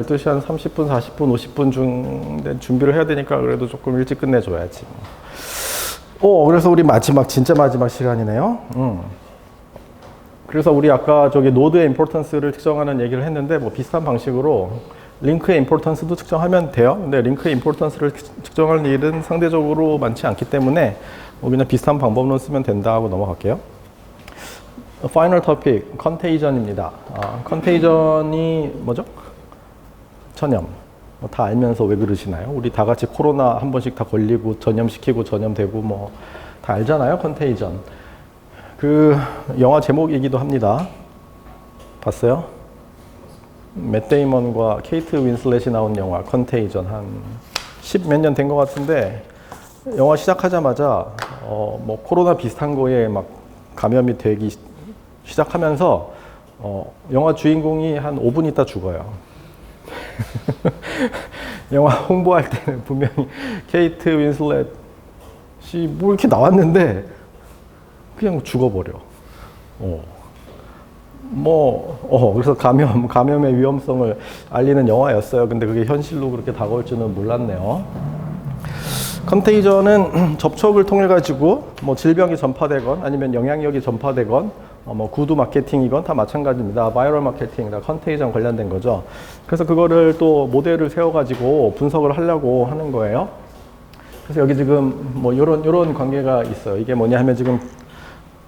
12시 한 30분, 40분, 50분 중 준비를 해야 되니까 그래도 조금 일찍 끝내줘야지. 그래서 우리 진짜 마지막 시간이네요. 그래서 우리 아까 저기 노드의 임포턴스를 측정하는 얘기를 했는데 뭐 비슷한 방식으로 링크의 임포턴스도 측정하면 돼요. 근데 링크의 임포턴스를 측정할 일은 상대적으로 많지 않기 때문에 그냥 비슷한 방법론 쓰면 된다 하고 넘어갈게요. 파이널 토픽, 컨테이전입니다. 컨테이전이 뭐죠? 전염. 다 알면서 왜 그러시나요? 우리 다 같이 코로나 한 번씩 다 걸리고 전염시키고 전염되고 뭐 다 알잖아요, 컨테이전. 그 영화 제목이기도 합니다. 봤어요? 맷 데이먼과 케이트 윈슬렛이 나온 영화 컨테이전 한 10 몇 년 된 것 같은데 영화 시작하자마자 뭐 코로나 비슷한 거에 막 감염이 되기 시작하면서 영화 주인공이 한 5분 있다 죽어요. 영화 홍보할 때는 분명히 케이트 윈슬렛이 뭐 이렇게 나왔는데 그냥 죽어버려. 그래서 감염의 위험성을 알리는 영화였어요. 근데 그게 현실로 그렇게 다가올 줄은 몰랐네요. 컨테이전은 접촉을 통해 가지고 뭐 질병이 전파되건 아니면 영향력이 전파되건 뭐 구두 마케팅이건 다 마찬가지입니다. 바이럴 마케팅, 다 컨테이전 관련된 거죠. 그래서 그거를 또 모델을 세워 가지고 분석을 하려고 하는 거예요. 그래서 여기 지금 뭐 요런 관계가 있어요. 이게 뭐냐 하면 지금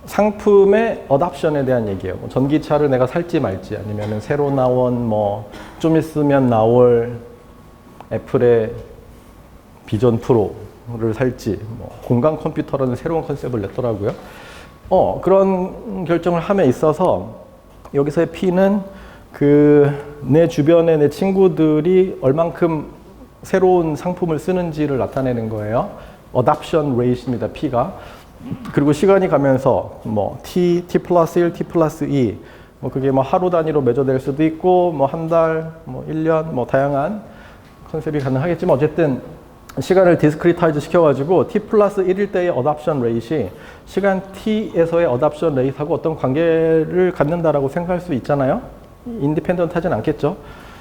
상품의 어답션에 대한 얘기예요. 전기차를 내가 살지 말지 아니면 새로 나온 뭐 좀 있으면 나올 애플의 비전 프로를 살지 뭐 공간 컴퓨터라는 새로운 컨셉을 냈더라고요. 그런 결정을 함에 있어서 여기서의 P는 내 주변의 내 친구들이 얼만큼 새로운 상품을 쓰는지를 나타내는 거예요. 어답션 레이트입니다, P가. 그리고 시간이 가면서 뭐 T 플러스 1, T 플러스 2, 뭐 그게 뭐 하루 단위로 매저될 수도 있고, 뭐 한 달, 뭐 1년, 뭐 다양한 컨셉이 가능하겠지만 어쨌든 시간을 디스크리타이즈 시켜가지고 T 플러스 1일 때의 어답션 레이트이 시간 T에서의 어답션 레이트하고 어떤 관계를 갖는다라고 생각할 수 있잖아요. 인디펜던트 하진 않겠죠.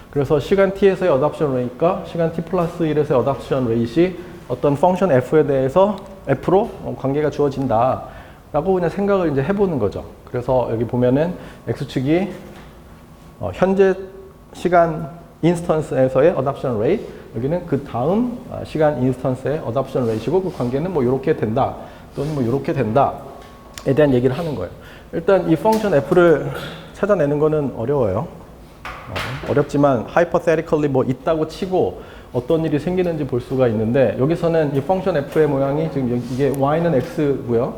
그래서 시간 T에서의 어답션 레이트가 시간 T 플러스 1에서의 어답션 레이트이 어떤 펑션 F에 대해서 F로 관계가 주어진다 라고 그냥 생각을 이제 해보는 거죠. 그래서 여기 보면은 X축이 현재 시간 인스턴스에서의 어답션 레이트, 여기는 그 다음 시간 인스턴스의 어답션 레이트고 그 관계는 뭐 이렇게 된다 또는 뭐 이렇게 된다에 대한 얘기를 하는 거예요. 일단 이 펑션 F를 찾아내는 거는 어려워요. 어렵지만 hypothetically 뭐 있다고 치고 어떤 일이 생기는지 볼 수가 있는데 여기서는 이 펑션 F의 모양이 지금 이게 Y는 X고요.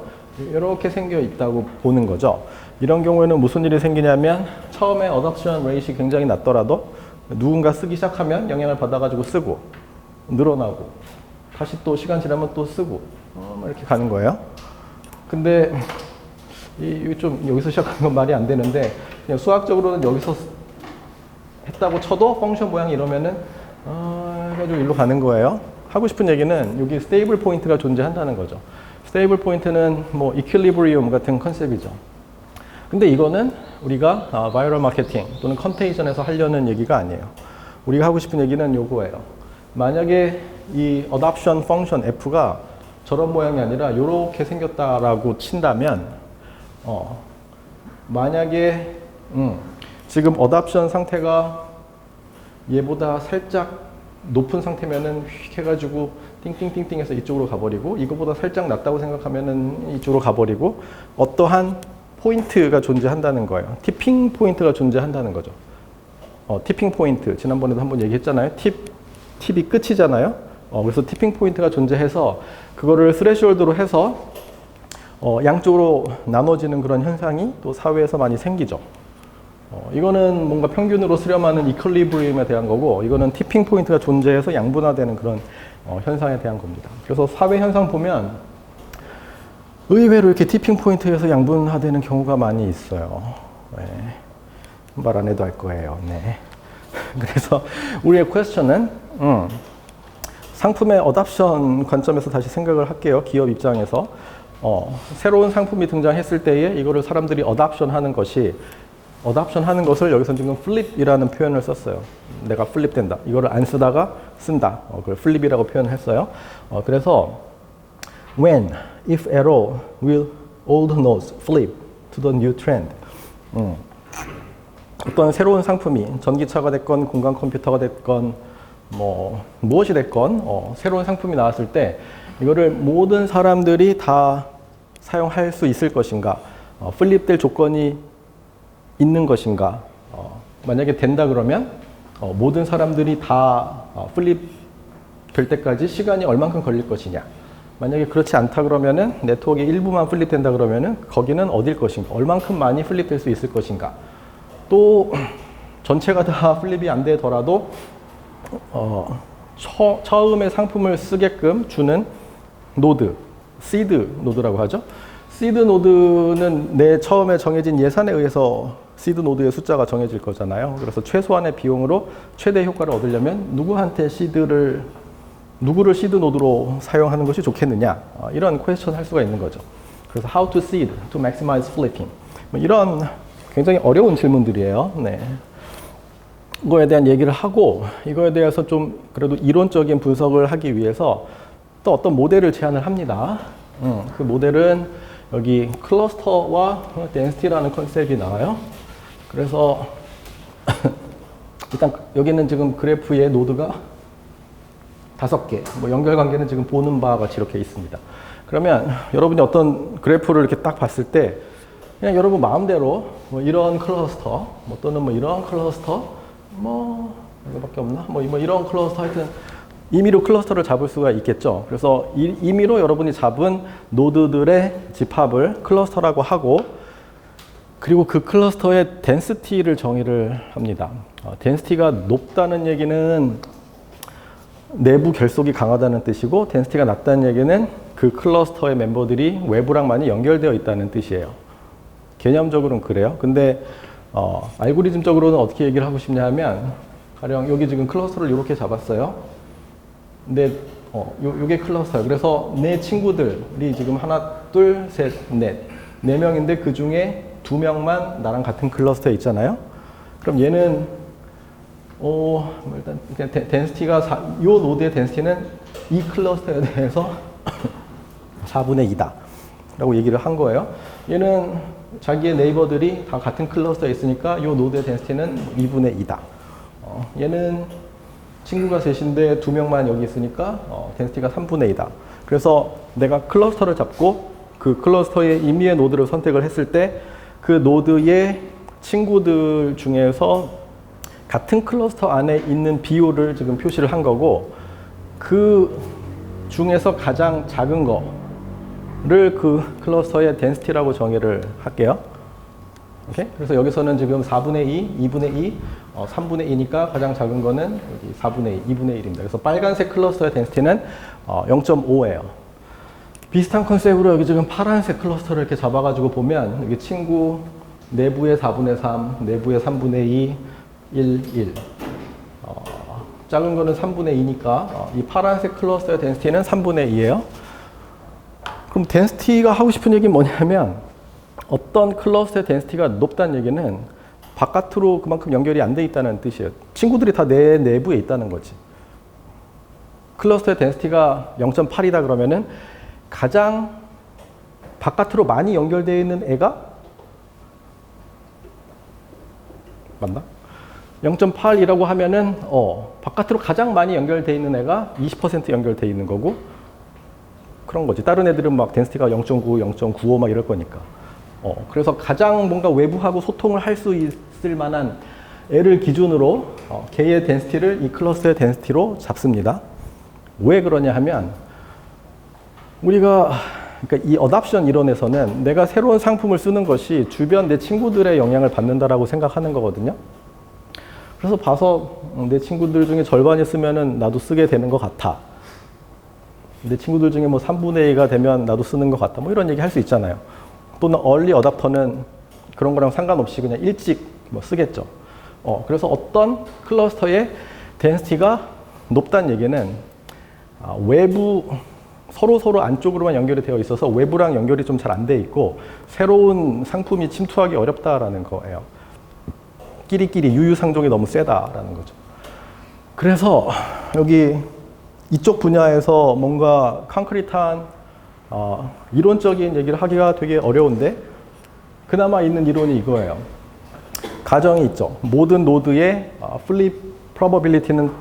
이렇게 생겨 있다고 보는 거죠. 이런 경우에는 무슨 일이 생기냐면 처음에 어답션 레이트이 굉장히 낮더라도 누군가 쓰기 시작하면 영향을 받아가지고 쓰고 늘어나고 다시 또 시간 지나면 또 쓰고 이렇게 가는 거예요. 근데 좀 여기서 시작하는 건 말이 안 되는데 그냥 수학적으로는 여기서 했다고 쳐도 펑션 모양이 이러면은 해가지고 일로 가는 거예요. 하고 싶은 얘기는 여기 스테이블 포인트가 존재한다는 거죠. 스테이블 포인트는 뭐 이퀄리브리움 같은 컨셉이죠. 근데 이거는 우리가 바이럴 마케팅 또는 컨테이전에서 하려는 얘기가 아니에요. 우리가 하고 싶은 얘기는 요거예요. 만약에 이 어답션 펑션 F가 저런 모양이 아니라 이렇게 생겼다라고 친다면 만약에 지금 어답션 상태가 얘보다 살짝 높은 상태면은 휙 해가지고 띵띵띵띵해서 이쪽으로 가버리고 이거보다 살짝 낮다고 생각하면은 이쪽으로 가버리고 어떠한 포인트가 존재한다는 거예요. 티핑 포인트가 존재한다는 거죠. 티핑 포인트 지난번에도 한번 얘기했잖아요. 팁이 끝이잖아요. 그래서 티핑 포인트가 존재해서 그거를 스레시홀드로 해서 양쪽으로 나눠지는 그런 현상이 또 사회에서 많이 생기죠. 이거는 뭔가 평균으로 수렴하는 이퀄리브리움에 대한 거고 이거는 티핑 포인트가 존재해서 양분화되는 그런 현상에 대한 겁니다. 그래서 사회 현상 보면 의외로 이렇게 티핑 포인트에서 양분화되는 경우가 많이 있어요. 네. 말 안 해도 알 거예요. 네. 그래서 우리의 퀘스천은 상품의 어답션 관점에서 다시 생각을 할게요. 기업 입장에서 새로운 상품이 등장했을 때에 이거를 사람들이 어답션 하는 것이 어답션 하는 것을 여기서 지금 flip이라는 표현을 썼어요. 내가 플립된다. 이거를 안 쓰다가 쓴다. 그걸 flip이라고 표현했어요. 그래서 when, if at all, will old nodes flip to the new trend. 어떤 새로운 상품이 전기차가 됐건 공간 컴퓨터가 됐건 무엇이 됐건 새로운 상품이 나왔을 때 이거를 모든 사람들이 다 사용할 수 있을 것인가, 플립될 조건이 있는 것인가. 만약에 된다 그러면 모든 사람들이 다 플립 될 때까지 시간이 얼만큼 걸릴 것이냐. 만약에 그렇지 않다 그러면은 네트워크의 일부만 플립된다 그러면은 거기는 어딜 것인가, 얼만큼 많이 플립될 수 있을 것인가. 또 전체가 다 플립이 안 되더라도 처음에 상품을 쓰게끔 주는 노드, 시드 노드라고 하죠. 시드 노드는 내 처음에 정해진 예산에 의해서 시드 노드의 숫자가 정해질 거잖아요. 그래서 최소한의 비용으로 최대 효과를 얻으려면 누구를 시드 노드로 사용하는 것이 좋겠느냐, 이런 퀘스천 할 수가 있는 거죠. 그래서 how to seed to maximize flipping, 이런 굉장히 어려운 질문들이에요. 네. 이거에 대한 얘기를 하고 이거에 대해서 좀 그래도 이론적인 분석을 하기 위해서 또 어떤 모델을 제안을 합니다. 그 모델은 여기 클러스터와 덴시티라는 컨셉이 나와요. 그래서 일단 여기는 지금 그래프의 노드가 5개, 연결관계는 지금 보는 바와 같이 이렇게 있습니다. 그러면 여러분이 어떤 그래프를 이렇게 딱 봤을 때 그냥 여러분 마음대로 이런 클러스터, 또는 이런 클러스터, 이거밖에 없나? 이런 클러스터, 하여튼 임의로 클러스터를 잡을 수가 있겠죠. 그래서 임의로 여러분이 잡은 노드들의 집합을 클러스터라고 하고, 그리고 그 클러스터의 덴시티를 정의를 합니다. 덴시티가 높다는 얘기는 내부 결속이 강하다는 뜻이고, 덴시티가 낮다는 얘기는 그 클러스터의 멤버들이 외부랑 많이 연결되어 있다는 뜻이에요. 개념적으로는 그래요. 근데 알고리즘적으로는 어떻게 얘기를 하고 싶냐 하면, 가령 여기 지금 클러스터를 이렇게 잡았어요. 근데 요게 클러스터예요. 그래서 내 친구들이 지금 하나, 둘, 셋, 넷, 4명인데 그 중에 2명만 나랑 같은 클러스터에 있잖아요. 그럼 얘는 일단 덴시티가 요 노드의 덴시티는 이 클러스터에 대해서 4분의 2다 라고 얘기를 한 거예요. 얘는 자기의 네이버들이 다 같은 클러스터에 있으니까 이 노드의 덴시티는 2분의 2다. 얘는 친구가 셋인데 2명만 여기 있으니까 덴시티가 3분의 2다. 그래서 내가 클러스터를 잡고 그 클러스터의 임의의 노드를 선택을 했을 때 그 노드의 친구들 중에서 같은 클러스터 안에 있는 비율을 지금 표시를 한 거고, 그 중에서 가장 작은 거를 그 클러스터의 덴시티라고 정의를 할게요. 오케이? 그래서 여기서는 지금 4분의 2, 2분의 2, 3분의 2니까 가장 작은 거는 여기 4분의 2, 2분의 1입니다. 그래서 빨간색 클러스터의 덴시티는 0.5예요. 비슷한 컨셉으로 여기 지금 파란색 클러스터를 이렇게 잡아가지고 보면 여기 친구 내부의 4분의 3, 내부의 3분의 2, 1. 작은 거는 3분의 2니까 이 파란색 클러스터의 덴시티는 3분의 2예요. 그럼 덴시티가 하고 싶은 얘기는 뭐냐면, 어떤 클러스터의 덴시티가 높다는 얘기는 바깥으로 그만큼 연결이 안 돼 있다는 뜻이에요. 친구들이 다 내 내부에 있다는 거지. 클러스터의 덴시티가 0.8이다 그러면은 가장 바깥으로 많이 연결되어 있는 애가 맞나? 0.8이라고 하면은 바깥으로 가장 많이 연결되어 있는 애가 20% 연결되어 있는 거고, 그런 거지. 다른 애들은 막 덴시티가 0.9, 0.95 막 이럴 거니까. 그래서 가장 뭔가 외부하고 소통을 할 수 있을 만한 애를 기준으로 걔의 덴시티를 이 클러스의 덴시티로 잡습니다. 왜 그러냐 하면, 그러니까 이 어답션 이론에서는 내가 새로운 상품을 쓰는 것이 주변 내 친구들의 영향을 받는다라고 생각하는 거거든요. 그래서 봐서 내 친구들 중에 절반이 쓰면은 나도 쓰게 되는 것 같아. 내 친구들 중에 3분의 2가 되면 나도 쓰는 것 같다. 이런 얘기 할 수 있잖아요. 또는 얼리 어답터는 그런 거랑 상관없이 그냥 일찍 쓰겠죠. 그래서 어떤 클러스터의 덴시티가 높다는 얘기는 외부 서로 안쪽으로만 연결이 되어 있어서 외부랑 연결이 좀 잘 안 돼 있고 새로운 상품이 침투하기 어렵다라는 거예요. 끼리끼리 유유상종이 너무 세다라는 거죠. 그래서 여기 이쪽 분야에서 뭔가 concrete한 이론적인 얘기를 하기가 되게 어려운데 그나마 있는 이론이 이거예요. 가정이 있죠. 모든 노드의 flip probability는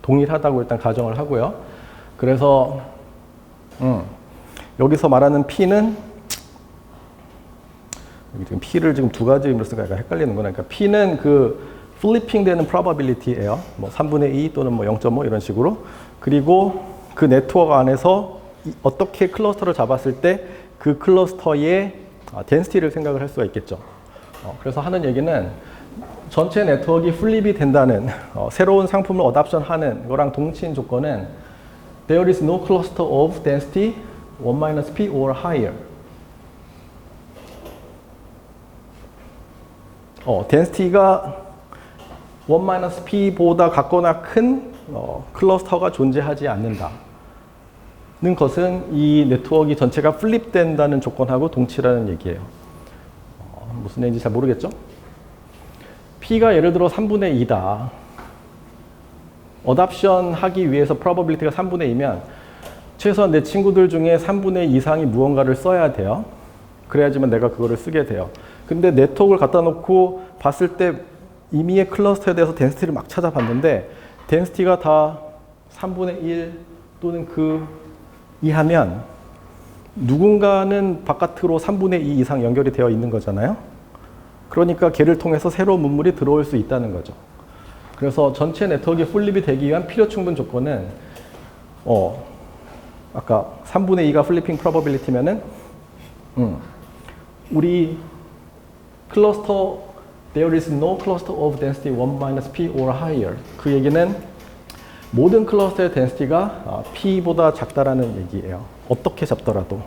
동일하다고 일단 가정을 하고요. 그래서 여기서 말하는 P는 여기 지금 P를 지금 두 가지 의미로 쓰니까 약간 헷갈리는구나. 그러니까 P는 그 플리핑 되는 probability예요. 뭐 3분의 2 또는 뭐 0.5 이런 식으로. 그리고 그 네트워크 안에서 어떻게 클러스터를 잡았을 때 그 클러스터의 density를 생각을 할 수가 있겠죠. 그래서 하는 얘기는 전체 네트워크가 플립이 된다는 새로운 상품을 어답션하는 거랑 동치인 조건은 there is no cluster of density 1 p or higher. density가 1 p보다 같거나 큰 클러스터가 존재하지 않는다는 것은 이 네트워크 전체가 플립된다는 조건하고 동치라는 얘기예요. 무슨 얘기인지 잘 모르겠죠? P가 예를 들어 3분의 2다. 어답션 하기 위해서 probability가 3분의 2면 최소한 내 친구들 중에 3분의 2 이상이 무언가를 써야 돼요. 그래야지만 내가 그거를 쓰게 돼요. 근데 네트워크를 갖다 놓고 봤을 때 임의의 클러스터에 대해서 덴시티를 막 찾아봤는데 덴시티가 다 3분의 1 또는 그 이하면 누군가는 바깥으로 3분의 2 이상 연결이 되어 있는 거잖아요. 그러니까 걔를 통해서 새로운 문물이 들어올 수 있다는 거죠. 그래서 전체 네트워크의 플립이 되기 위한 필요 충분 조건은 아까 3분의 2가 플리핑 프로버빌리티면은 우리 클러스터 there is no cluster of density 1 p or higher. 그 얘기는 모든 클러스터의 density가 p보다 작다라는 얘기예요. 어떻게 잡더라도.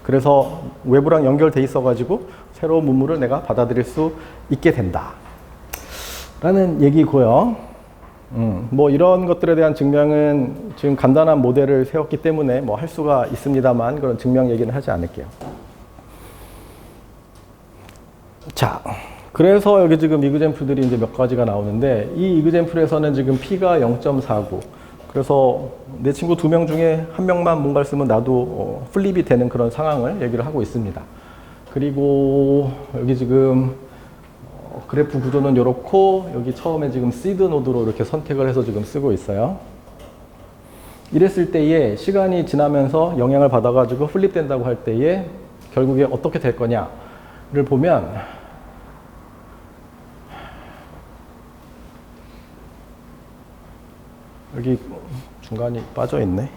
그래서 외부랑 연결돼 있어가지고 새로운 문물을 내가 받아들일 수 있게 된다. 라는 얘기고요. 뭐 이런 것들에 대한 증명은 지금 간단한 모델을 세웠기 때문에 뭐 할 수가 있습니다만 그런 증명 얘기는 하지 않을게요. 자, 그래서 여기 지금 이그젬플들이 이제 몇 가지가 나오는데 이 이그젬플에서는 지금 P가 0.49. 그래서 내 친구 2명 중에 1명만 뭔가를 쓰면 나도 플립이 되는 그런 상황을 얘기를 하고 있습니다. 그리고 여기 지금 그래프 구조는 이렇고 여기 처음에 지금 시드 노드로 이렇게 선택을 해서 지금 쓰고 있어요. 이랬을 때에 시간이 지나면서 영향을 받아가지고 플립된다고 할 때에 결국에 어떻게 될 거냐를 보면 여기 중간이 빠져 있네.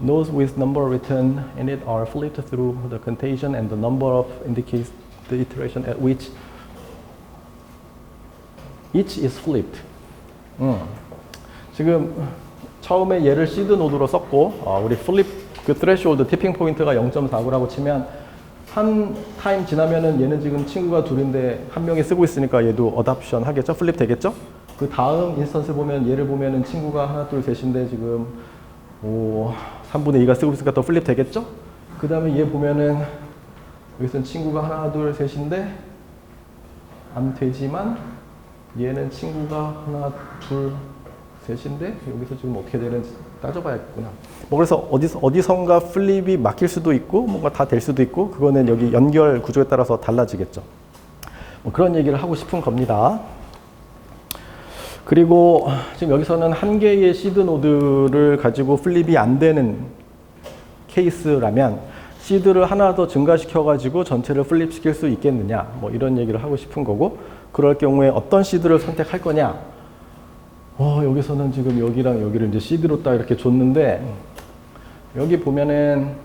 Nodes with number written in it are flipped through the contation and the number of indicates the iteration at which each is flipped. 지금 처음에 얘를 시드 노드로 썼고 우리 플립 그 threshold 티핑 포인트가 0.49라고 치면 한 타임 지나면은 얘는 지금 친구가 둘인데 한 명이 쓰고 있으니까 얘도 어답션 하겠죠? 플립 되겠죠? 그 다음 인스턴스 보면 얘를 보면은 친구가 하나 둘 셋인데 지금 3분의 2가 쓰고 있으니까 또 플립 되겠죠? 그 다음에 얘 보면은 여기서는 친구가 하나 둘 셋인데 안 되지만 얘는 친구가 하나 둘 셋인데 여기서 지금 어떻게 되는지 따져봐야겠구나. 뭐 그래서 어디선가 플립이 막힐 수도 있고 뭔가 다 될 수도 있고 그거는 여기 연결 구조에 따라서 달라지겠죠. 뭐 그런 얘기를 하고 싶은 겁니다. 그리고 지금 여기서는 한 개의 시드 노드를 가지고 플립이 안 되는 케이스라면 시드를 하나 더 증가시켜 가지고 전체를 플립시킬 수 있겠느냐 뭐 이런 얘기를 하고 싶은 거고 그럴 경우에 어떤 시드를 선택할 거냐 여기서는 지금 여기랑 여기를 이제 시드로 딱 이렇게 줬는데 여기 보면은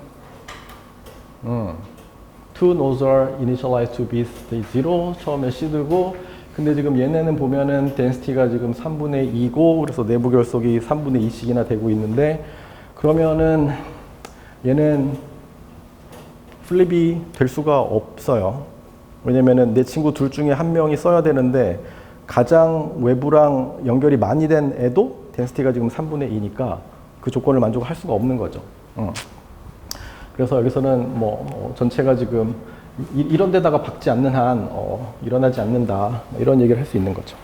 two nodes are initialized to be state 0 처음에 시드고 근데 지금 얘네는 보면은 density가 지금 3분의 2고 그래서 내부 결속이 3분의 2씩이나 되고 있는데 그러면은 얘는 플립이 될 수가 없어요. 왜냐면은 내 친구 둘 중에 한 명이 써야 되는데 가장 외부랑 연결이 많이 된 애도 덴시티가 지금 3분의 2니까 그 조건을 만족할 수가 없는 거죠. 그래서 여기서는 전체가 지금 이런 데다가 박지 않는 한 일어나지 않는다. 이런 얘기를 할 수 있는 거죠.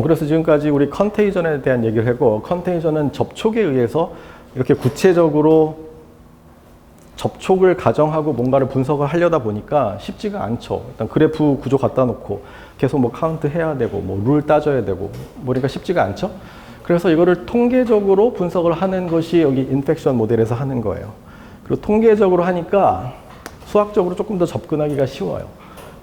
그래서 지금까지 우리 컨테이전에 대한 얘기를 하고, 컨테이전은 접촉에 의해서 이렇게 구체적으로 접촉을 가정하고 뭔가를 분석을 하려다 보니까 쉽지가 않죠. 일단 그래프 구조 갖다 놓고 계속 카운트 해야 되고 룰 따져야 되고 그러니까 쉽지가 않죠. 그래서 이거를 통계적으로 분석을 하는 것이 여기 인펙션 모델에서 하는 거예요. 그리고 통계적으로 하니까 수학적으로 조금 더 접근하기가 쉬워요.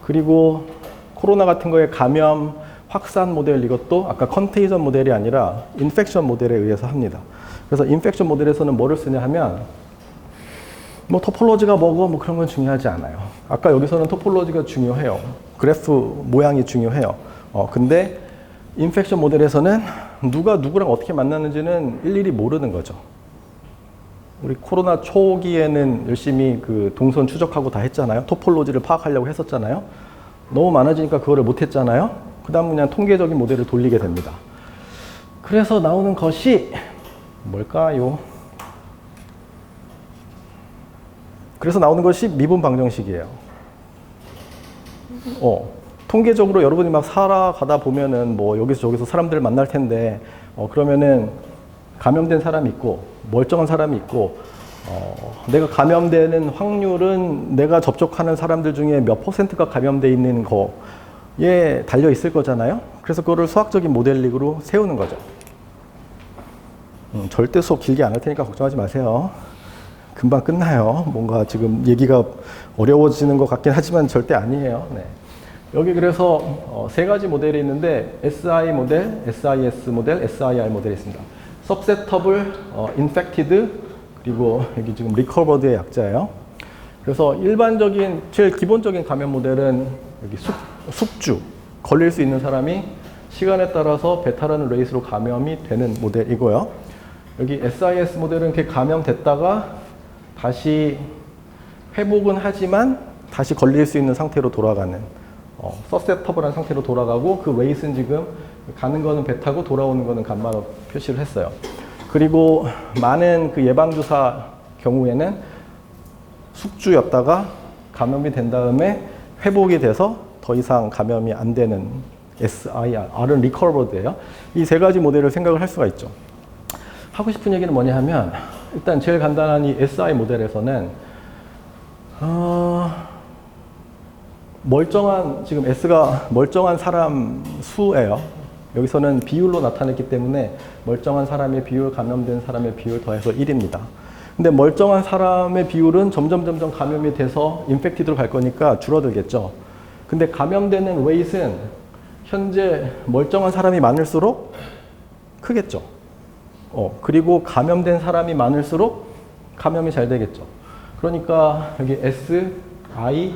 그리고 코로나 같은 거에 감염 확산 모델, 이것도 아까 컨테이전 모델이 아니라 인펙션 모델에 의해서 합니다. 그래서 인펙션 모델에서는 뭐를 쓰냐 하면 토폴로지가 뭐고 그런 건 중요하지 않아요. 아까 여기서는 토폴로지가 중요해요. 그래프 모양이 중요해요. 근데 인펙션 모델에서는 누가 누구랑 어떻게 만났는지는 일일이 모르는 거죠. 우리 코로나 초기에는 열심히 그 동선 추적하고 다 했잖아요. 토폴로지를 파악하려고 했었잖아요. 너무 많아지니까 그거를 못 했잖아요. 그 다음 그냥 통계적인 모델을 돌리게 됩니다. 그래서 나오는 것이 뭘까요? 그래서 나오는 것이 미분 방정식이에요. 통계적으로 여러분이 막 살아가다 보면은 여기서 저기서 사람들을 만날 텐데, 그러면은 감염된 사람이 있고, 멀쩡한 사람이 있고, 내가 감염되는 확률은 내가 접촉하는 사람들 중에 몇 %가 감염돼 있는 거에 달려 있을 거잖아요. 그래서 그거를 수학적인 모델링으로 세우는 거죠. 절대 수업 길게 안 할 테니까 걱정하지 마세요. 금방 끝나요. 뭔가 지금 얘기가 어려워지는 것 같긴 하지만 절대 아니에요. 네. 여기 그래서 세 가지 모델이 있는데 SI 모델, SIS 모델, SIR 모델이 있습니다. Susceptible, Infected, 그리고 여기 지금 Recovered의 약자예요. 그래서 일반적인 제일 기본적인 감염 모델은 여기 숙주, 걸릴 수 있는 사람이 시간에 따라서 베타라는 레이스로 감염이 되는 모델이고요. 여기 SIS 모델은 이렇게 감염됐다가 다시 회복은 하지만 다시 걸릴 수 있는 상태로 돌아가는 서셉터블한 상태로 돌아가고, 그 웨이트는 지금 가는 거는 베타고 돌아오는 거는 감마로 표시를 했어요. 그리고 많은 그 예방주사 경우에는 숙주였다가 감염이 된 다음에 회복이 돼서 더 이상 감염이 안 되는 SIR, R은 리커버드예요. 이 세 가지 모델을 생각을 할 수가 있죠. 하고 싶은 얘기는 뭐냐 하면, 일단 제일 간단한 이 SI 모델에서는 지금 S가 멀쩡한 사람 수예요. 여기서는 비율로 나타냈기 때문에 멀쩡한 사람의 비율, 감염된 사람의 비율 더해서 1입니다. 근데 멀쩡한 사람의 비율은 점점 감염이 돼서 인펙티드로 갈 거니까 줄어들겠죠. 근데 감염되는 웨이트는 현재 멀쩡한 사람이 많을수록 크겠죠. 그리고 감염된 사람이 많을수록 감염이 잘 되겠죠. 그러니까 여기 S, I에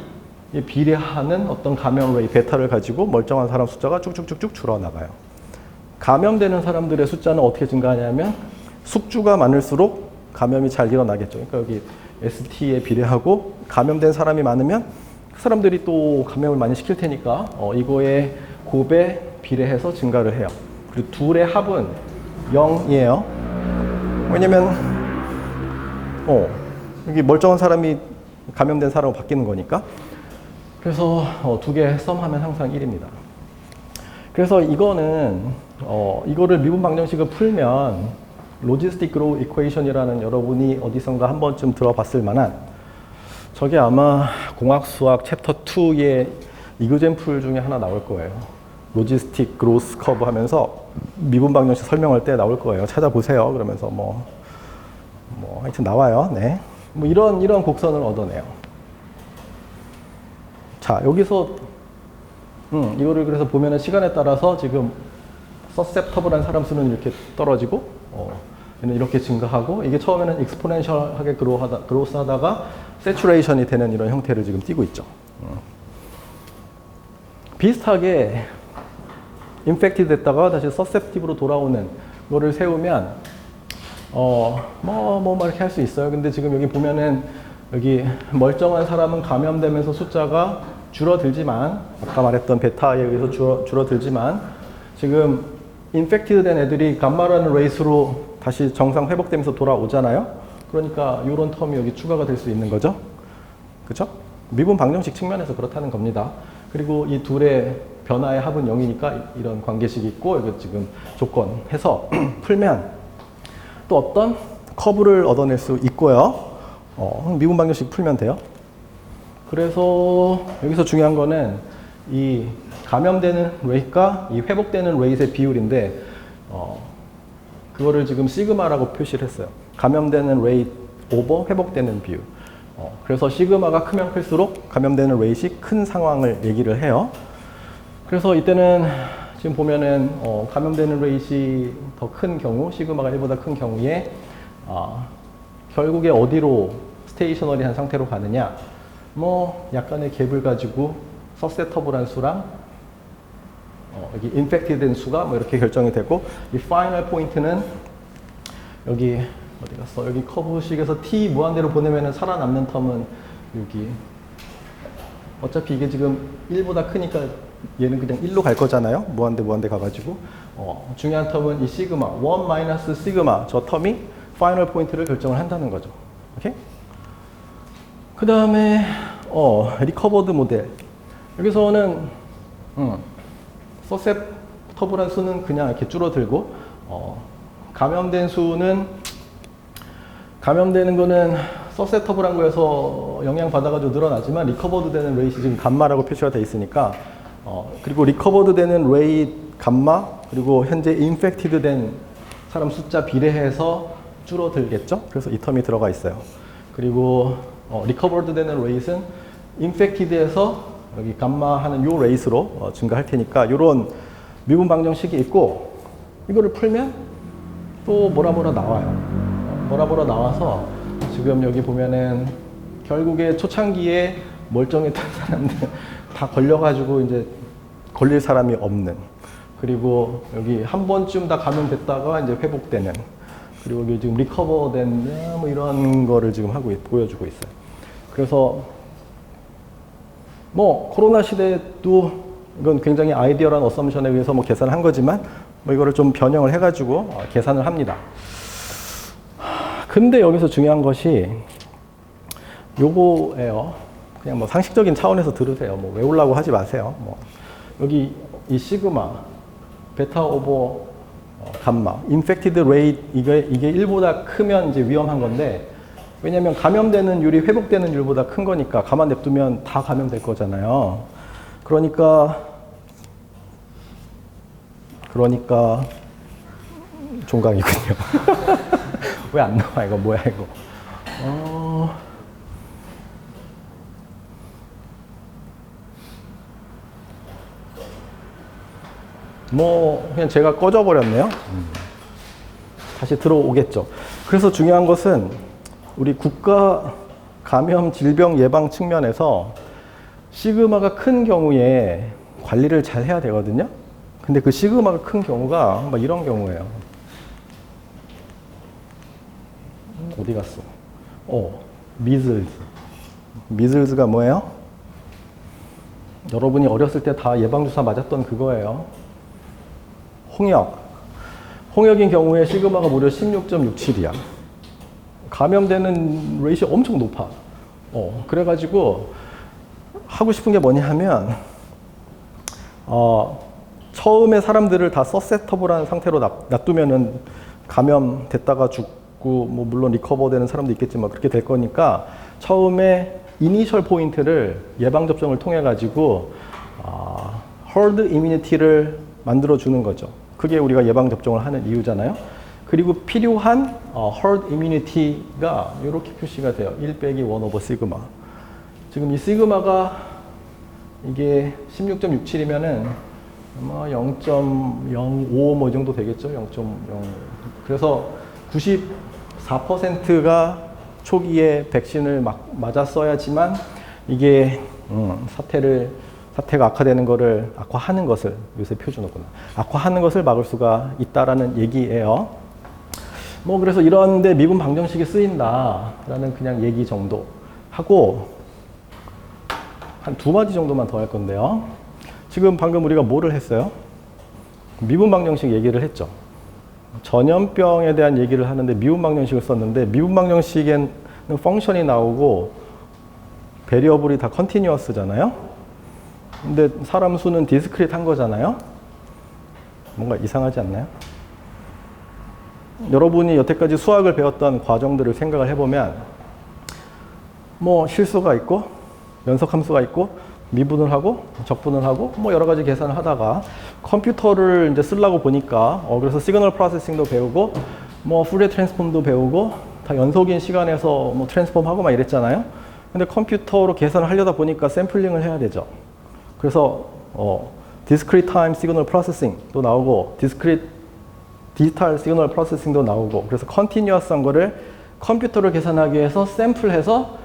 비례하는 어떤 감염 웨이 베타를 가지고 멀쩡한 사람 숫자가 쭉쭉쭉쭉 줄어나가요. 감염되는 사람들의 숫자는 어떻게 증가하냐면 숙주가 많을수록 감염이 잘 일어나겠죠. 그러니까 여기 ST에 비례하고 감염된 사람이 많으면 그 사람들이 또 감염을 많이 시킬 테니까 이거에 곱에 비례해서 증가를 해요. 그리고 둘의 합은 0이에요. 왜냐면 여기 멀쩡한 사람이 감염된 사람으로 바뀌는 거니까. 그래서 두 개 썸하면 항상 1입니다. 그래서 이거를 미분 방정식을 풀면 로지스틱 그로우 이퀘이션이라는 여러분이 어디선가 한 번쯤 들어봤을 만한, 저게 아마 공학수학 챕터 2의 이그젠플 중에 하나 나올 거예요. 로지스틱 그로스 커브 하면서 미분 방정식 설명할 때 나올 거예요. 찾아보세요. 그러면서 하여튼 나와요. 네. 이런 곡선을 얻어내요. 자, 여기서 이거를 그래서 보면은 시간에 따라서 지금 서셉터블한 사람 수는 이렇게 떨어지고 얘는 이렇게 증가하고, 이게 처음에는 익스포넨셜하게 그로스 하다가 세츄레이션이 되는 이런 형태를 지금 띠고 있죠. 비슷하게 인펙티드 됐다가 다시 서셉티브로 돌아오는 거를 세우면 이렇게 할 수 있어요. 근데 지금 여기 보면은 여기 멀쩡한 사람은 감염되면서 숫자가 줄어들지만, 아까 말했던 베타에 의해서 줄어들지만, 지금 인펙티드 된 애들이 감마라는 레이스로 다시 정상 회복되면서 돌아오잖아요. 그러니까 이런 텀이 여기 추가가 될 수 있는 거죠. 그죠? 미분 방정식 측면에서 그렇다는 겁니다. 그리고 이 둘의 변화의 합은 0이니까 이런 관계식이 있고, 이거 지금 조건 해서 풀면 또 어떤 커브를 얻어낼 수 있고요. 미분 방정식 풀면 돼요. 그래서 여기서 중요한 거는 이 감염되는 레이트과 이 회복되는 레이트의 비율인데, 그거를 지금 시그마라고 표시를 했어요. 감염되는 레이트 오버 회복되는 비율. 그래서 시그마가 크면 클수록 감염되는 레이트이 큰 상황을 얘기를 해요. 그래서 이때는 지금 보면은 감염되는 레이트이 더 큰 경우, 시그마가 1보다 큰 경우에 결국에 어디로 스테이셔너리한 상태로 가느냐, 뭐 약간의 갭을 가지고 서세터블한 수랑 여기 인펙티드 된 수가 뭐 이렇게 결정이 되고, 이 파이널 포인트는 여기 어디 갔어? 여기 커브식에서 t 무한대로 보내면은 살아남는 텀은 여기, 어차피 이게 지금 1보다 크니까 얘는 그냥 1로 갈 거잖아요. 무한대 가가지고 중요한 텀은 이 시그마 1 마이너스 시그마, 저 텀이 파이널 포인트를 결정을 한다는 거죠. 오케이? 그 다음에 리커버드 모델. 여기서는 서셉터블한 수는 그냥 이렇게 줄어들고, 감염되는 거는 서셉터블한 거에서 영향 받아가지고 늘어나지만, 리커버드 되는 레이트 지금 감마라고 표시가 돼 있으니까, 그리고 리커버드 되는 레이트 감마, 그리고 현재 인펙티드 된 사람 숫자 비례해서 줄어들겠죠? 그래서 이 텀이 들어가 있어요. 그리고 리커버드 되는 레이트는 인펙티드에서 여기 감마 하는 요 레이스로 증가할 테니까, 요런 미분 방정식이 있고, 이거를 풀면 또 뭐라 나와요. 뭐라 나와서 지금 여기 보면은 결국에 초창기에 멀쩡했던 사람들 다 걸려가지고 이제 걸릴 사람이 없는, 그리고 여기 한 번쯤 다 감염됐다가 이제 회복되는, 그리고 여기 지금 리커버된 뭐 이런 거를 지금 보여주고 있어요. 그래서 뭐 코로나 시대도 이건 굉장히 아이디어란 어썸션에 의해서 뭐 계산을 한 거지만, 뭐 이거를 좀 변형을 해가지고 계산을 합니다. 근데 여기서 중요한 것이 요거예요. 그냥 뭐 상식적인 차원에서 들으세요. 뭐 외우려고 하지 마세요. 뭐 여기 이 시그마, 베타 오버 감마, 인펙티드 레이트, 이게 1보다 크면 이제 위험한 건데, 왜냐면 감염되는 율이 회복되는 율보다 큰 거니까 가만 냅두면 다 감염될 거잖아요. 그러니까 종강이군요. 왜 안 나와? 이거 뭐야 이거? 뭐 그냥 제가 꺼져버렸네요. 다시 들어오겠죠. 그래서 중요한 것은 우리 국가 감염 질병 예방 측면에서 시그마가 큰 경우에 관리를 잘 해야 되거든요. 근데 그 시그마가 큰 경우가 막 이런 경우예요. 어디 갔어? 미즐즈. 미즐즈가 뭐예요? 여러분이 어렸을 때 다 예방주사 맞았던 그거예요. 홍역인 경우에 시그마가 무려 16.67이야. 감염되는 레이시 엄청 높아. 그래가지고 하고 싶은 게 뭐냐 하면, 처음에 사람들을 다 서세터블한 상태로 놔두면은 감염됐다가 죽고, 뭐 물론 리커버 되는 사람도 있겠지만 그렇게 될 거니까, 처음에 이니셜 포인트를 예방접종을 통해 가지고 herd immunity를 만들어 주는 거죠. 그게 우리가 예방접종을 하는 이유잖아요. 그리고 필요한 herd immunity가 이렇게 표시가 돼요. 1-1/1 시그마. 지금 이 시그마가 이게 16.67이면은 아마 0.05 뭐 이 정도 되겠죠. 0.0. 그래서 94%가 초기에 백신을 맞았어야지만 이게 사태가 악화하는 것을, 요새 표준어구나. 악화하는 것을 막을 수가 있다라는 얘기예요. 뭐 그래서 이런데 미분 방정식이 쓰인다라는 그냥 얘기 정도 하고, 한 2마디 정도만 더 할 건데요. 지금 방금 우리가 뭐를 했어요? 미분 방정식 얘기를 했죠. 전염병에 대한 얘기를 하는데 미분 방정식을 썼는데 미분 방정식에는 펑션이 나오고 베리어블이 다 컨티뉴어스잖아요. 근데 사람 수는 디스크릿한 거잖아요. 뭔가 이상하지 않나요? 여러분이 여태까지 수학을 배웠던 과정들을 생각을 해보면 뭐 실수가 있고 연속함수가 있고 미분을 하고 적분을 하고 뭐 여러 가지 계산을 하다가 컴퓨터를 이제 쓰려고 보니까 그래서 시그널 프로세싱도 배우고 뭐 푸리어 트랜스폼도 배우고 다 연속인 시간에서 뭐 트랜스폼하고 막 이랬잖아요. 근데 컴퓨터로 계산을 하려다 보니까 샘플링을 해야 되죠. 그래서 discrete time signal processing도 나오고 디지털 시그널 프로세싱도 나오고 그래서 컨티뉴어스한 거를 컴퓨터를 계산하기 위해서 샘플해서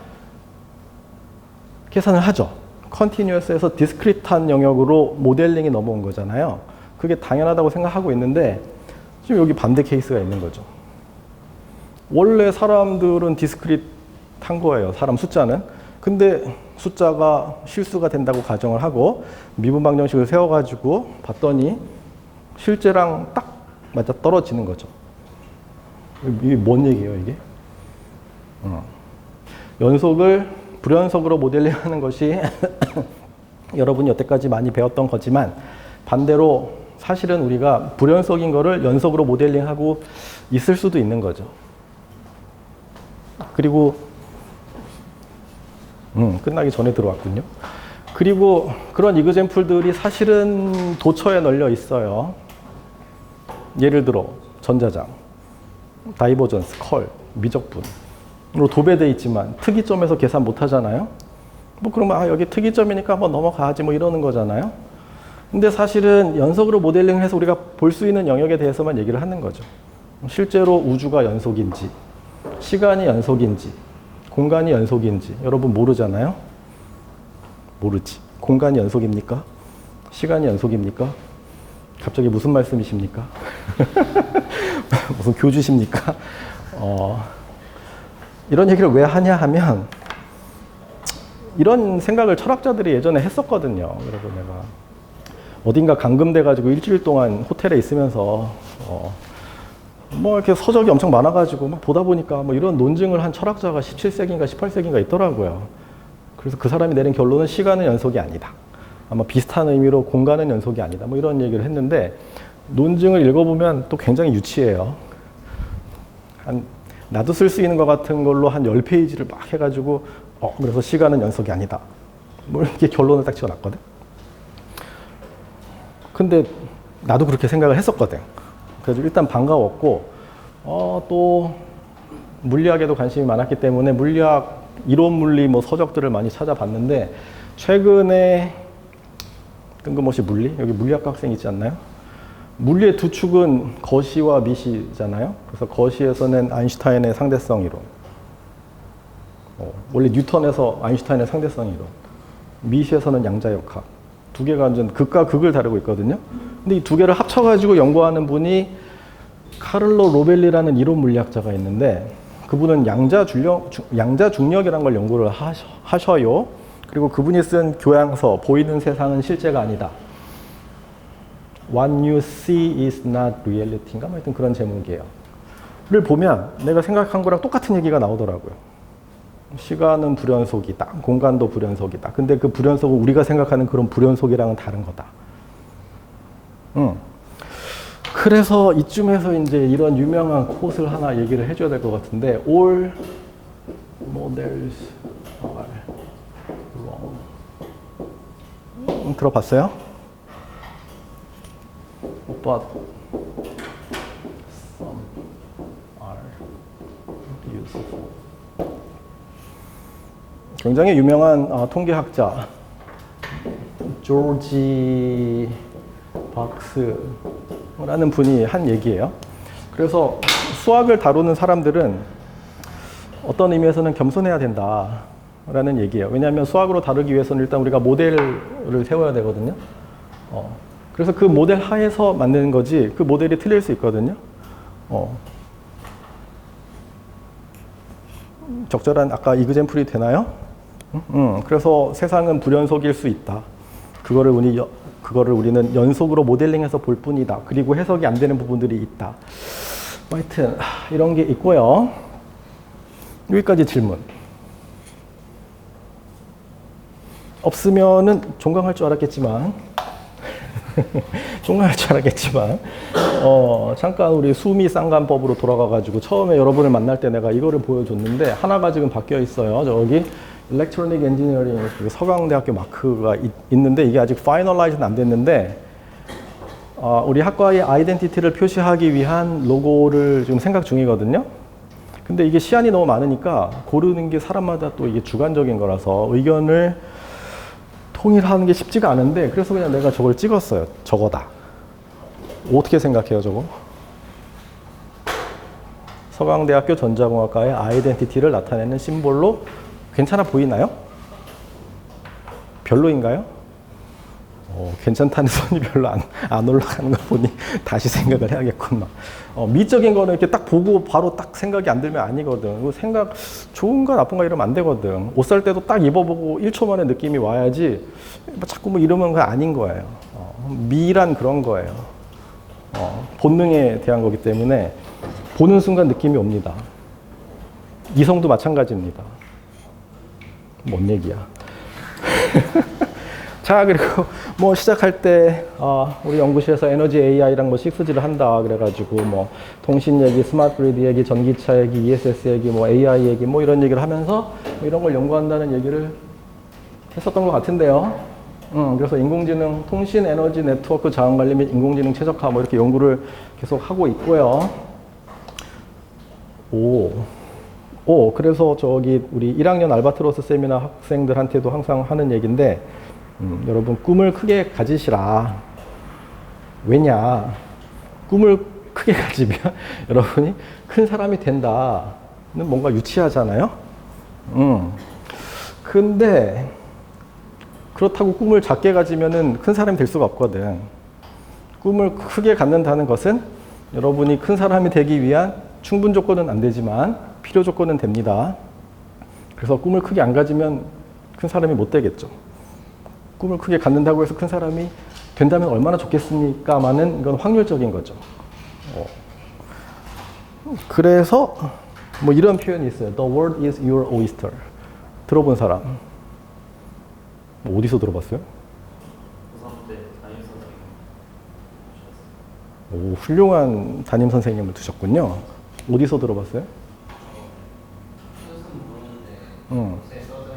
계산을 하죠. 컨티뉴어스에서 디스크리트한 영역으로 모델링이 넘어온 거잖아요. 그게 당연하다고 생각하고 있는데 지금 여기 반대 케이스가 있는 거죠. 원래 사람들은 디스크리트한 거예요. 사람 숫자는. 근데 숫자가 실수가 된다고 가정을 하고 미분 방정식을 세워가지고 봤더니 실제랑 딱 맞아 떨어지는 거죠. 이게 뭔 얘기예요, 이게? 연속을 불연속으로 모델링하는 것이 여러분이 여태까지 많이 배웠던 거지만 반대로 사실은 우리가 불연속인 거를 연속으로 모델링하고 있을 수도 있는 거죠. 그리고 끝나기 전에 들어왔군요. 그리고 그런 이그젬플들이 사실은 도처에 널려 있어요. 예를 들어 전자장, 다이버전스, 컬, 미적분으로 도배되어 있지만 특이점에서 계산 못 하잖아요. 뭐 그러면 여기 특이점이니까 한번 넘어가지 뭐 이러는 거잖아요. 근데 사실은 연속으로 모델링해서 우리가 볼 수 있는 영역에 대해서만 얘기를 하는 거죠. 실제로 우주가 연속인지, 시간이 연속인지, 공간이 연속인지 여러분 모르잖아요. 모르지. 공간이 연속입니까? 시간이 연속입니까? 갑자기 무슨 말씀이십니까? 무슨 교주십니까? 이런 얘기를 왜 하냐 하면 이런 생각을 철학자들이 예전에 했었거든요. 여러분 내가 어딘가 감금돼가지고 일주일 동안 호텔에 있으면서 뭐 이렇게 서적이 엄청 많아가지고 막 보다 보니까 뭐 이런 논증을 한 철학자가 17세기인가 18세기인가 있더라고요. 그래서 그 사람이 내린 결론은 시간은 연속이 아니다. 아마 비슷한 의미로 공간은 연속이 아니다. 뭐 이런 얘기를 했는데 논증을 읽어보면 또 굉장히 유치해요. 나도 쓸 수 있는 것 같은 걸로 한 10페이지를 막 해가지고 그래서 시간은 연속이 아니다. 뭐 이렇게 결론을 딱 지어놨거든. 근데 나도 그렇게 생각을 했었거든. 그래서 일단 반가웠고 또 물리학에도 관심이 많았기 때문에 물리학, 이론 물리 뭐 서적들을 많이 찾아봤는데 최근에 뜬금없이 물리? 여기 물리학 학생 있지 않나요? 물리의 두 축은 거시와 미시잖아요. 그래서 거시에서는 아인슈타인의 상대성 이론, 원래 뉴턴에서 아인슈타인의 상대성 이론, 미시에서는 양자역학, 두 개가 완전 극과 극을 다루고 있거든요. 근데 이 두 개를 합쳐가지고 연구하는 분이 카를로 로벨리라는 이론 물리학자가 있는데 그분은 양자 중력이라는 걸 연구를 하셔요. 그리고 그분이 쓴 교양서 보이는 세상은 실제가 아니다. What you see is not reality인가? 하여튼 그런 제목이에요. 를 보면 내가 생각한 거랑 똑같은 얘기가 나오더라고요. 시간은 불연속이다. 공간도 불연속이다. 근데 그 불연속은 우리가 생각하는 그런 불연속이랑은 다른 거다. 그래서 이쯤에서 이제 이런 유명한 콧을 하나 얘기를 해줘야 될 것 같은데 All models are wrong. 들어봤어요? But some are useful. 굉장히 유명한 통계학자 조지 박스라는 분이 한 얘기예요. 그래서 수학을 다루는 사람들은 어떤 의미에서는 겸손해야 된다라는 얘기예요. 왜냐하면 수학으로 다루기 위해서는 일단 우리가 모델을 세워야 되거든요. 그래서 그 모델 하에서 만드는 거지 그 모델이 틀릴 수 있거든요. 적절한 아까 이그젬플이 되나요? 그래서 세상은 불연속일 수 있다. 그거를 우리는 연속으로 모델링해서 볼 뿐이다. 그리고 해석이 안 되는 부분들이 있다. 하여튼 이런 게 있고요. 여기까지 질문. 없으면은 종강할 줄 알았겠지만 종강할 줄 알았겠지만 잠깐 우리 수미 쌍관법으로 돌아가가지고 처음에 여러분을 만날 때 내가 이거를 보여줬는데 하나가 지금 바뀌어 있어요. 저기 일렉트로닉 엔지니어링 서강대학교 마크가 있는데 이게 아직 파이널라이즈는 안 됐는데 우리 학과의 아이덴티티를 표시하기 위한 로고를 지금 생각 중이거든요. 근데 이게 시안이 너무 많으니까 고르는 게 사람마다 또 이게 주관적인 거라서 의견을 통일하는 게 쉽지가 않은데 그래서 그냥 내가 저걸 찍었어요. 저거다. 어떻게 생각해요, 저거? 서강대학교 전자공학과의 아이덴티티를 나타내는 심볼로 괜찮아 보이나요? 별로인가요? 괜찮다는 손이 별로 안 올라가는 거 보니 다시 생각을 해야겠구나. 미적인 거는 이렇게 딱 보고 바로 딱 생각이 안 들면 아니거든. 생각 좋은가 나쁜가 이러면 안 되거든. 옷 살 때도 딱 입어보고 1초 만에 느낌이 와야지 자꾸 뭐 이러면 그거 아닌 거예요. 미란 그런 거예요. 본능에 대한 거기 때문에 보는 순간 느낌이 옵니다. 이성도 마찬가지입니다. 뭔 얘기야. 자, 그리고 뭐 시작할 때 우리 연구실에서 에너지 AI랑 뭐 6G를 한다 그래가지고 뭐 통신 얘기, 스마트 그리드 얘기, 전기차 얘기, ESS 얘기, 뭐 AI 얘기 뭐 이런 얘기를 하면서 뭐 이런 걸 연구한다는 얘기를 했었던 것 같은데요. 그래서 인공지능, 통신, 에너지, 네트워크, 자원관리 및 인공지능 최적화 뭐 이렇게 연구를 계속 하고 있고요. 그래서 저기 우리 1학년 알바트로스 세미나 학생들한테도 항상 하는 얘기인데 여러분 꿈을 크게 가지시라. 왜냐? 꿈을 크게 가지면 여러분이 큰 사람이 된다는 뭔가 유치하잖아요. 근데 그렇다고 꿈을 작게 가지면은 큰 사람이 될 수가 없거든. 꿈을 크게 갖는다는 것은 여러분이 큰 사람이 되기 위한 충분 조건은 안 되지만 필요 조건은 됩니다. 그래서 꿈을 크게 안 가지면 큰 사람이 못 되겠죠. 꿈을 크게 갖는다고 해서 큰 사람이 된다면 얼마나 좋겠습니까마는 이건 확률적인 거죠. 그래서 뭐 이런 표현이 있어요. The world is your oyster. 들어본 사람? 뭐 어디서 들어봤어요? 고3 때 담임 선생님. 오, 훌륭한 담임 선생님을 두셨군요. 어디서 들어봤어요? 뜻은 모르는데 책에 써져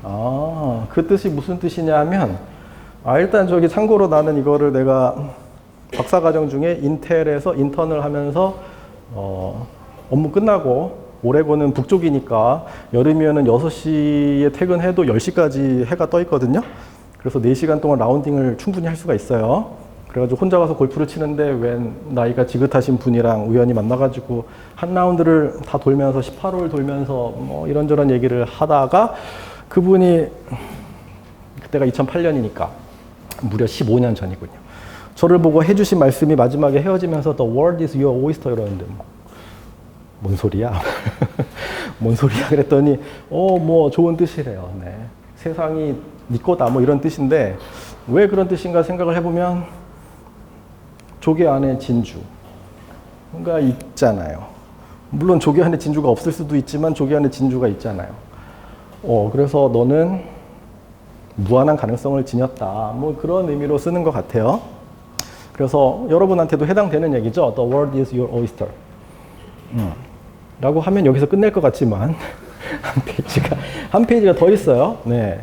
있어서. 그 뜻이 무슨 뜻이냐 하면 일단 저기 참고로 나는 이거를 내가 박사과정 중에 인텔에서 인턴을 하면서 업무 끝나고 오레곤은 북쪽이니까 여름이면은 6시에 퇴근해도 10시까지 해가 떠 있거든요. 그래서 4시간 동안 라운딩을 충분히 할 수가 있어요. 그래가지고 혼자 가서 골프를 치는데 웬 나이가 지긋하신 분이랑 우연히 만나가지고 한 라운드를 다 돌면서 18홀 돌면서 뭐 이런저런 얘기를 하다가 그분이 그때가 2008년이니까 무려 15년 전이군요. 저를 보고 해주신 말씀이 마지막에 헤어지면서 The world is your oyster 이러는데 뭔 소리야? 뭔 소리야? 그랬더니 뭐 좋은 뜻이래요. 네. 세상이 네 거다 뭐 이런 뜻인데 왜 그런 뜻인가 생각을 해보면 조개 안에 진주가 있잖아요. 물론 조개 안에 진주가 없을 수도 있지만 조개 안에 진주가 있잖아요. 그래서 너는 무한한 가능성을 지녔다. 뭐 그런 의미로 쓰는 것 같아요. 그래서 여러분한테도 해당되는 얘기죠. The world is your oyster. 라고 하면 여기서 끝낼 것 같지만 한 페이지가 더 있어요. 네.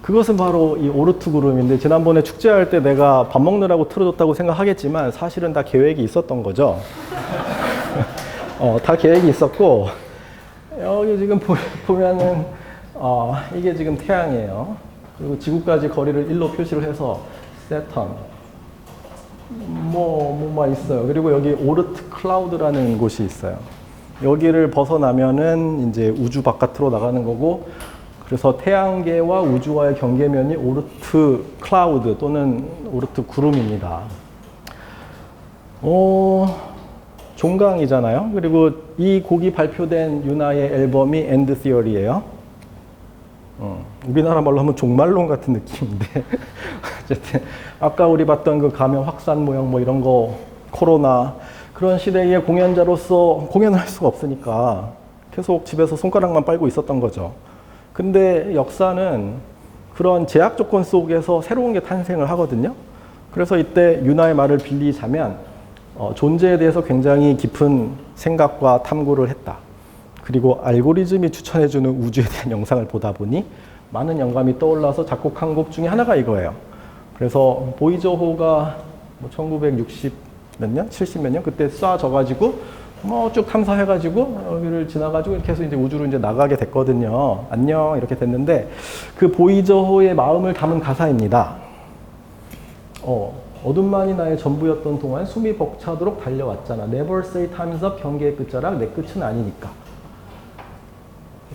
그것은 바로 이 오르트 구름인데 지난번에 축제할 때 내가 밥 먹느라고 틀어줬다고 생각하겠지만 사실은 다 계획이 있었던 거죠. 다 계획이 있었고 여기 지금 보면은 이게 지금 태양이에요. 그리고 지구까지 거리를 1로 표시를 해서 세턴 뭐만 있어요. 그리고 여기 오르트 클라우드라는 곳이 있어요. 여기를 벗어나면은 이제 우주 바깥으로 나가는 거고 그래서 태양계와 우주와의 경계면이 오르트 클라우드 또는 오르트 구름입니다. 종강이잖아요. 그리고 이 곡이 발표된 유나의 앨범이 엔드 시어리예요. 우리나라 말로 하면 종말론 같은 느낌인데 어쨌든 아까 우리 봤던 그 감염 확산 모형 뭐 이런 거 코로나 그런 시대에 공연자로서 공연을 할 수가 없으니까 계속 집에서 손가락만 빨고 있었던 거죠. 근데 역사는 그런 제약 조건 속에서 새로운 게 탄생을 하거든요. 그래서 이때 윤하의 말을 빌리자면 존재에 대해서 굉장히 깊은 생각과 탐구를 했다. 그리고 알고리즘이 추천해주는 우주에 대한 영상을 보다 보니 많은 영감이 떠올라서 작곡한 곡 중에 하나가 이거예요. 그래서 보이저호가 뭐 1960 몇 년? 70 몇 년? 그때 쏴져가지고 쭉 탐사해가지고 여기를 지나가지고 이렇게 해서 이제 우주로 이제 나가게 됐거든요. 안녕 이렇게 됐는데 그 보이저호의 마음을 담은 가사입니다. 어둠만이 나의 전부였던 동안 숨이 벅차도록 달려왔잖아. Never say time's up. 경계의 끝자락 내 끝은 아니니까.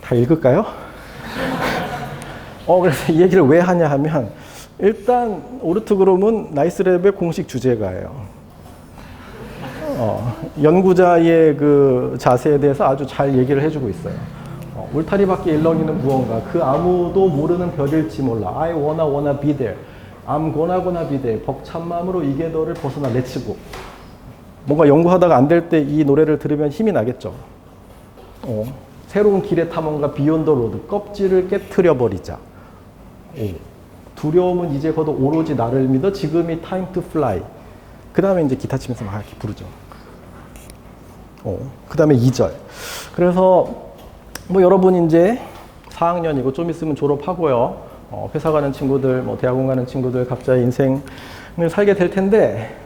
다 읽을까요? 그래서 이 얘기를 왜 하냐 하면 일단 오르트그룹은 나이스랩의 공식 주제가예요. 연구자의 그 자세에 대해서 아주 잘 얘기를 해주고 있어요. 울타리 밖에 일렁이는 무언가 그 아무도 모르는 별일지 몰라. I wanna be there. I'm gonna be there. 벅찬 마음으로 이게 너를 벗어나 렛츠고. 뭔가 연구하다가 안 될 때 이 노래를 들으면 힘이 나겠죠. 새로운 길의 탐험가 비욘드 로드 껍질을 깨트려 버리자. 두려움은 이제 걷어 오로지 나를 믿어 지금이 time to fly. 그 다음에 이제 기타 치면서 막 이렇게 부르죠. 그 다음에 2절. 그래서 뭐 여러분 이제 4학년이고 좀 있으면 졸업하고요. 회사 가는 친구들, 뭐 대학원 가는 친구들 각자의 인생을 살게 될 텐데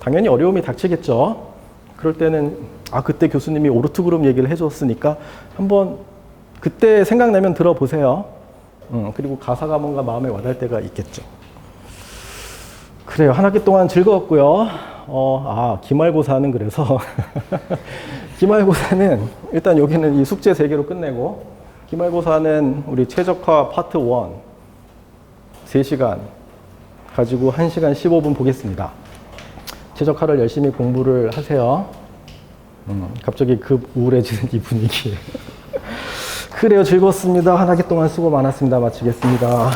당연히 어려움이 닥치겠죠. 그럴 때는 그때 교수님이 오르트그룹 얘기를 해줬으니까 한번 그때 생각나면 들어보세요. 그리고 가사가 뭔가 마음에 와닿을 때가 있겠죠. 그래요. 한 학기 동안 즐거웠고요. 기말고사는 그래서 기말고사는 일단 여기는 이 숙제 3개로 끝내고 기말고사는 우리 최적화 파트 1 3시간 가지고 1시간 15분 보겠습니다. 최적화를 열심히 공부를 하세요. 갑자기 급 우울해지는 이 분위기. 그래요. 즐거웠습니다. 한 학기 동안 수고 많았습니다. 마치겠습니다.